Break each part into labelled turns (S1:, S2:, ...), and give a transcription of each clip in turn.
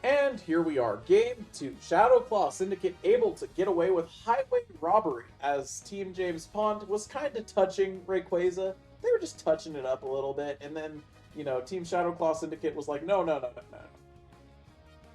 S1: And here we are, Game 2. Shadowclaw Syndicate able to get away with highway robbery as Team James Pond was kind of touching Rayquaza. They were just touching it up a little bit, and then, Team Shadowclaw Syndicate was like, no, no, no, no, no.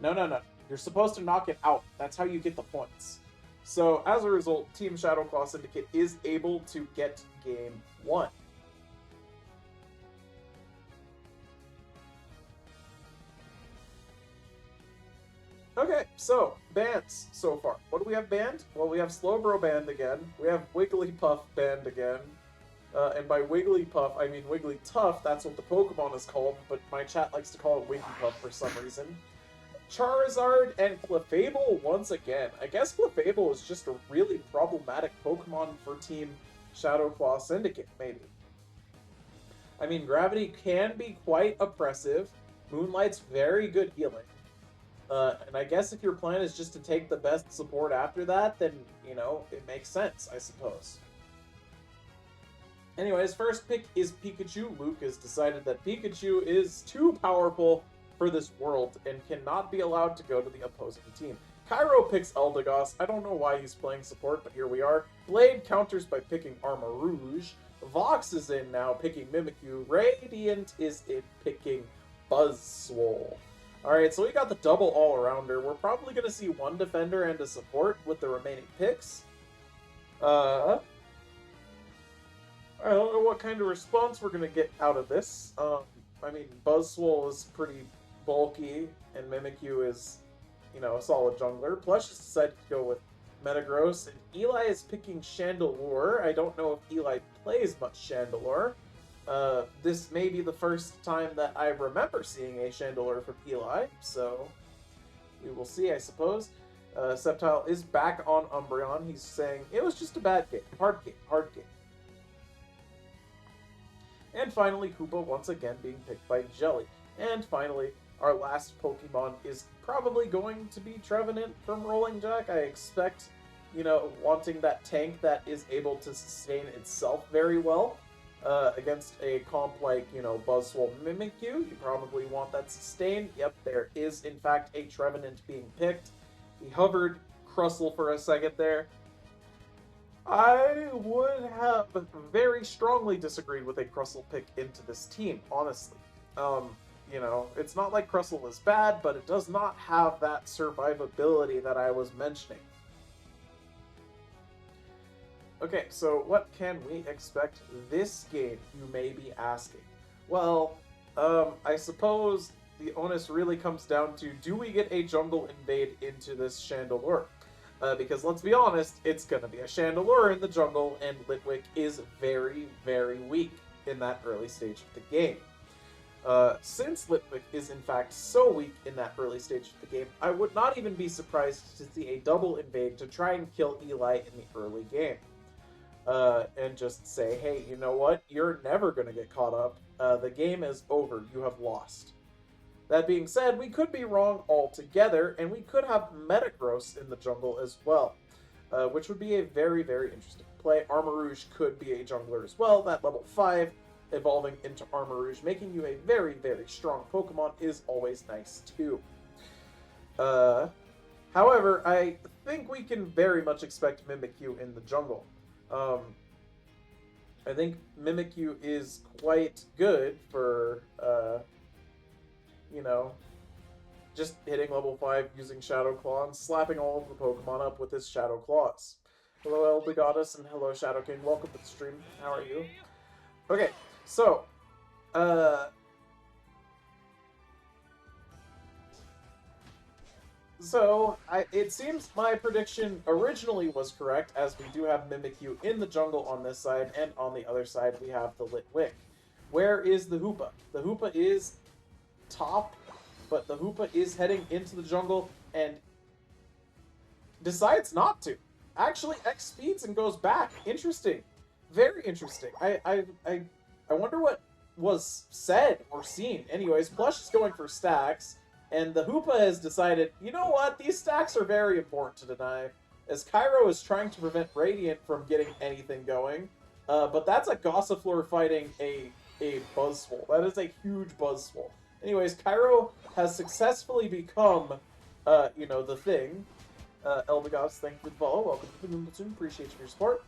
S1: No, no, no. You're supposed to knock it out. That's how you get the points. So, as a result, Team Shadowclaw Syndicate is able to get Game 1. Okay, so, bans so far. What do we have banned? Well, we have Slowbro banned again. We have Wigglypuff banned again. And by Wigglypuff, I mean Wigglytuff. That's what the Pokemon is called, but my chat likes to call it Wigglypuff for some reason. Charizard and Clefable once again. I guess Clefable is just a really problematic Pokemon for Team Shadowclaw Syndicate, maybe. I mean, Gravity can be quite oppressive. Moonlight's very good healing. And I guess if your plan is just to take the best support after that, then, it makes sense, I suppose. Anyways, first pick is Pikachu. Luke has decided that Pikachu is too powerful for this world and cannot be allowed to go to the opposing team. Cairo picks Eldegoss. I don't know why he's playing support, but here we are. Blade counters by picking Armarouge. Vox is in now, picking Mimikyu. Radiant is in picking Buzzwole. Alright, so we got the double all-arounder. We're probably going to see one defender and a support with the remaining picks. I don't know what kind of response we're going to get out of this. I mean, Buzzwole is pretty bulky, and Mimikyu is, a solid jungler. Plush has decided to go with Metagross, and Eli is picking Chandelure. I don't know if Eli plays much Chandelure. This may be the first time that I remember seeing a Chandelure from Eli, so we will see, I suppose. Sceptile is back on Umbreon. He's saying, it was just a bad game. Hard game. Hard game. And finally, Hoopa once again being picked by Jelly. And finally, our last Pokemon is probably going to be Trevenant from Rolling Jack. I expect, wanting that tank that is able to sustain itself very well. Against a comp like, Buzzwole Mimikyu, you probably want that sustained. Yep, there is, in fact, a Trevenant being picked. He hovered Crustle for a second there. I would have very strongly disagreed with a Crustle pick into this team, honestly. It's not like Crustle is bad, but it does not have that survivability that I was mentioning. Okay, so what can we expect this game, you may be asking? Well, I suppose the onus really comes down to, do we get a jungle invade into this Chandelure? Because let's be honest, it's gonna be a Chandelure in the jungle, and Litwick is very, very weak in that early stage of the game. Since Litwick is in fact so weak in that early stage of the game, I would not even be surprised to see a double invade to try and kill Eli in the early game. And just say, hey, you know what? You're never going to get caught up. The game is over. You have lost. That being said, we could be wrong altogether, and we could have Metagross in the jungle as well, which would be a very, very interesting play. Armarouge could be a jungler as well. That level 5 evolving into Armarouge, making you a very, very strong Pokemon is always nice too. However, I think we can very much expect Mimikyu in the jungle. I think Mimikyu is quite good for, just hitting level 5 using Shadow Claw and slapping all of the Pokemon up with his Shadow Claws. Hello, Eldegoddess, and hello, Shadow King. Welcome to the stream. How are you? Okay, so, it seems my prediction originally was correct, as we do have Mimikyu in the jungle on this side, and on the other side we have the Litwick. Where is the Hoopa? The Hoopa is top, but the Hoopa is heading into the jungle, and decides not to. Actually, X-speeds and goes back. Interesting. Very interesting. I wonder what was said or seen. Anyways, Plush is going for stacks. And the Hoopa has decided, you know what, these stacks are very important to deny, as Cairo is trying to prevent Radiant from getting anything going. But that's a Gossifleur fighting a Buzzwole. That is a huge Buzzwole. Anyways, Cairo has successfully become, you know, the thing. Eldegoss, thank you for the follow. Welcome to the Moonbatoon. Appreciate your support.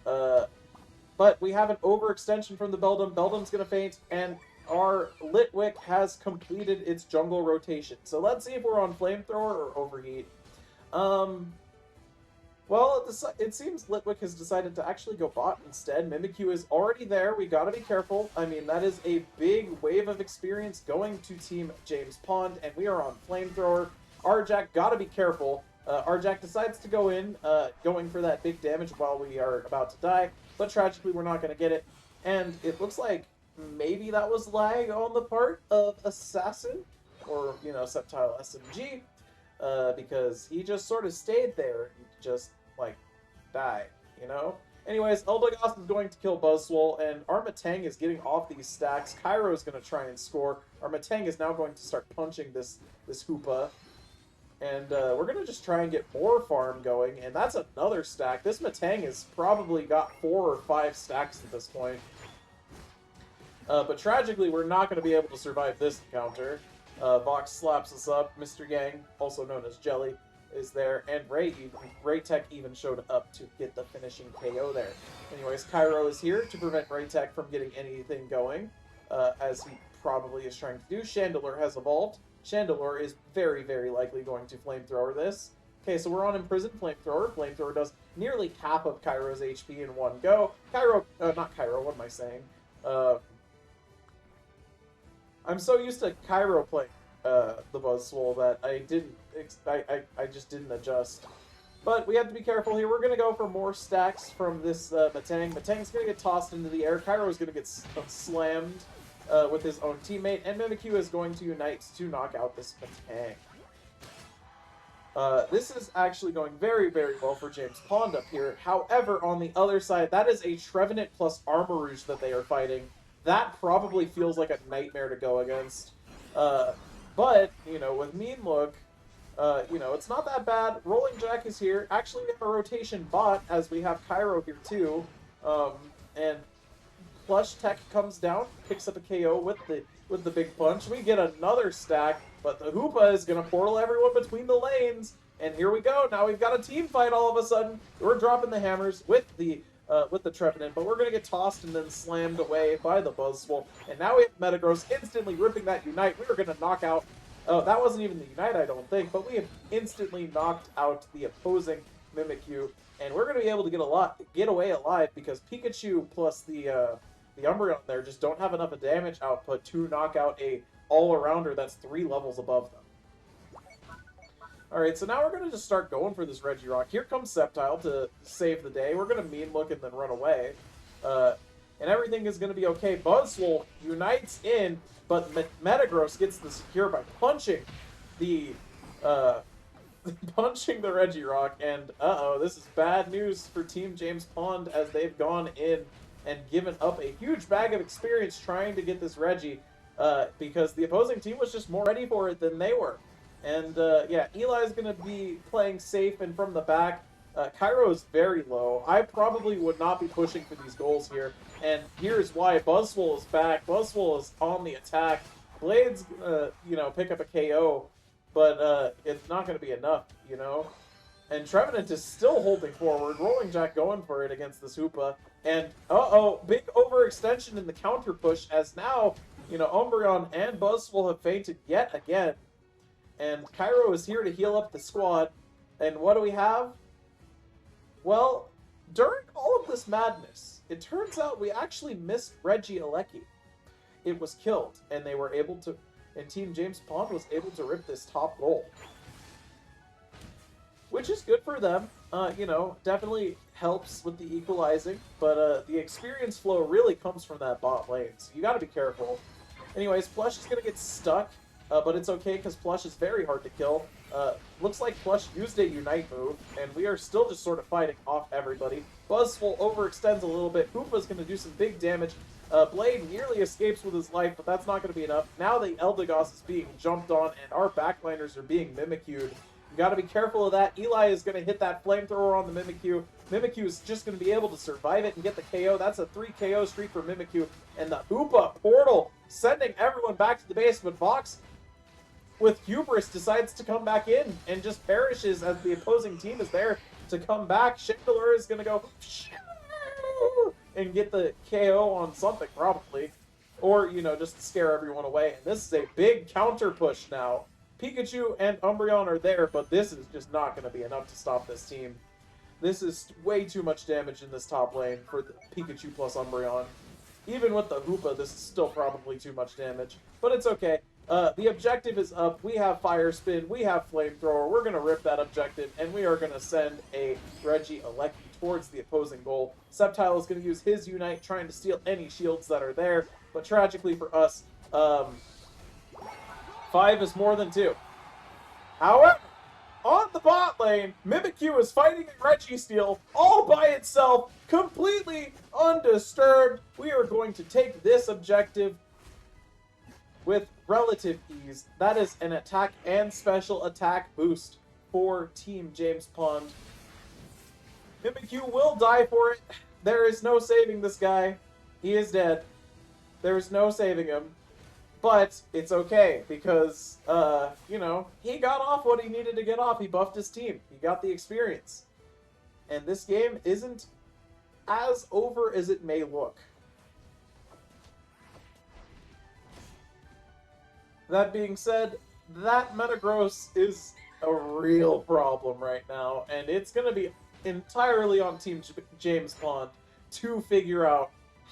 S1: But we have an overextension from the Beldum. Beldum's going to faint, and our Litwick has completed its jungle rotation. So let's see if we're on Flamethrower or Overheat. Well, it seems Litwick has decided to actually go bot instead. Mimikyu is already there. We gotta be careful. I mean, that is a big wave of experience going to Team James Pond, and we are on Flamethrower. Arjack, gotta be careful. Arjack decides to go in, going for that big damage while we are about to die, but tragically we're not gonna get it. And it looks like maybe that was lag on the part of Assassin, or, you know, Sceptile SMG, because he just sort of stayed there and just, like, died, you know? Anyways, Eldegoss is going to kill Buzzwole, and our Matang is getting off these stacks. Cairo is going to try and score. Our Matang is now going to start punching this Hoopa. And we're going to just try and get more farm going, and that's another stack. This Matang has probably got 4 or 5 stacks at this point. But tragically, we're not going to be able to survive this encounter. Vox slaps us up. Mr. Yang, also known as Jelly, is there, and Raytech even showed up to get the finishing KO there. Anyways, Cairo is here to prevent Raytech from getting anything going, as he probably is trying to do. Chandelure has evolved. Chandelure is very, very likely going to Flamethrower this. Okay, so we're on Imprisoned Flamethrower. Flamethrower does nearly half of Cairo's HP in one go. Not Cairo, what am I saying? I'm so used to Cairo playing the Buzzwole that I just didn't adjust. But we have to be careful here. We're going to go for more stacks from this Matang. Matang's going to get tossed into the air. Cairo is going to get slammed with his own teammate. And Mimikyu is going to unite to knock out this Matang. This is actually going very, very well for James Pond up here. However, on the other side, that is a Trevenant plus Armarouge that they are fighting. That probably feels like a nightmare to go against. But, you know, with Mean Look, you know, it's not that bad. Rolling Jack is here. Actually, we have a rotation bot, as we have Cairo here too. And Plush Tech comes down, picks up a KO with the big punch. We get another stack, but the Hoopa is going to portal everyone between the lanes. And here we go. Now we've got a team fight all of a sudden. We're dropping the hammers with the Trevenant, but we're going to get tossed and then slammed away by the Buzzwole. And now we have Metagross instantly ripping that Unite. We are going to knock out... Oh, that wasn't even the Unite, I don't think, but we have instantly knocked out the opposing Mimikyu. And we're going to be able to get away alive because Pikachu plus the Umbreon there just don't have enough of damage output to knock out a all-arounder that's 3 levels above them. Alright, so now we're going to just start going for this Regirock. Here comes Sceptile to save the day. We're going to Mean Look and then run away. And everything is going to be okay. Buzzwole unites in, but Metagross gets the secure by punching the Regirock. And, uh-oh, this is bad news for Team James Pond as they've gone in and given up a huge bag of experience trying to get this Regi. Because the opposing team was just more ready for it than they were. And, yeah, Eli is going to be playing safe and from the back. Cairo is very low. I probably would not be pushing for these goals here. And here's why. Buzzwole is back. Buzzwole is on the attack. Blade's, you know, pick up a KO. But it's not going to be enough, you know. And Trevenant is still holding forward. Rolling Jack going for it against this Hoopa. And, uh-oh, big overextension in the counter push as now, you know, Umbreon and Buzzwole have fainted yet again. And Cairo is here to heal up the squad. And what do we have? Well, during all of this madness, it turns out we actually missed Regieleki. It was killed, and they were able to... And Team James Pond was able to rip this top goal. Which is good for them. You know, definitely helps with the equalizing. But the experience flow really comes from that bot lane, so you gotta be careful. Anyways, Plush is gonna get stuck. But it's okay because Plush is very hard to kill. Looks like Plush used a Unite move, and we are still just sort of fighting off everybody. Buzzwole overextends a little bit. Hoopa's going to do some big damage. Blade nearly escapes with his life, but that's not going to be enough. Now the Eldegoss is being jumped on, and our backliners are being Mimikyu'd. You got to be careful of that. Eli is going to hit that flamethrower on the Mimikyu. Mimikyu is just going to be able to survive it and get the KO. That's a 3 KO streak for Mimikyu. And the Hoopa portal sending everyone back to the base, but Vox with hubris, decides to come back in and just perishes as the opposing team is there to come back. Chandelure is going to go and get the KO on something, probably. Or, you know, just scare everyone away. And this is a big counter push now. Pikachu and Umbreon are there, but this is just not going to be enough to stop this team. This is way too much damage in this top lane for the Pikachu plus Umbreon. Even with the Hoopa, this is still probably too much damage. But it's okay. The objective is up. We have Fire Spin. We have Flamethrower. We're going to rip that objective, and we are going to send a Regieleki towards the opposing goal. Sceptile is going to use his Unite, trying to steal any shields that are there. But tragically for us, 5 is more than 2. However, on the bot lane, Mimikyu is fighting a Registeel all by itself, completely undisturbed. We are going to take this objective with relative ease. That is an attack and special attack boost for Team James Pond. Mimikyu will die for it. There is no saving this guy. He is dead. There's no saving him. But it's okay, because, you know, he got off what he needed to get off. He buffed his team. He got the experience. And this game isn't as over as it may look. That being said, that Metagross is a real problem right now, and it's going to be entirely on Team James Pond to figure out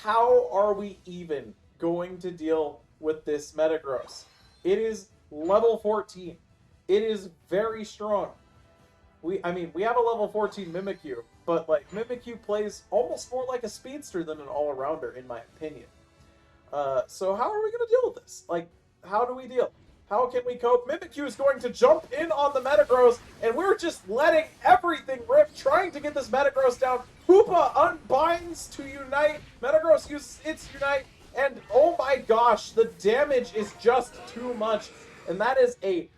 S1: how are we even going to deal with this Metagross. It is level 14. It is very strong. I mean, we have a level 14 Mimikyu, but like Mimikyu plays almost more like a speedster than an all-arounder, in my opinion. So how are we going to deal with this? Like, how do we deal? How can we cope? Mimikyu is going to jump in on the Metagross, and we're just letting everything rip, trying to get this Metagross down. Hoopa unbinds to Unite. Metagross uses its Unite, and oh my gosh, the damage is just too much. And that is a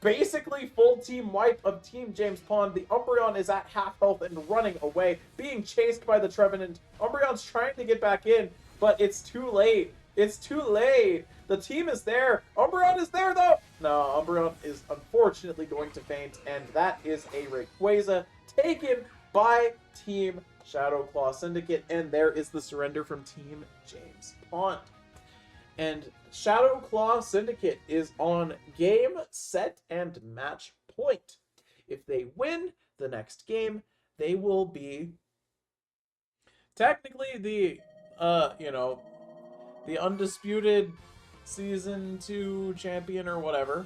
S1: basically full team wipe of Team James Pond. The Umbreon is at half health and running away, being chased by the Trevenant. Umbreon's trying to get back in, but it's too late. It's too late. The team is there. Umbreon is there, though. No, Umbreon is unfortunately going to faint, and that is a Rayquaza taken by Team Shadow Claw Syndicate, and there is the surrender from Team James Pond. And Shadow Claw Syndicate is on game, set, and match point. If they win the next game, they will be technically the, the undisputed Season 2 champion or whatever.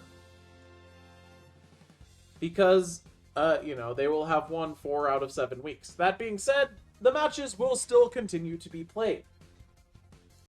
S1: Because, they will have won 4 out of 7 weeks. That being said, the matches will still continue to be played.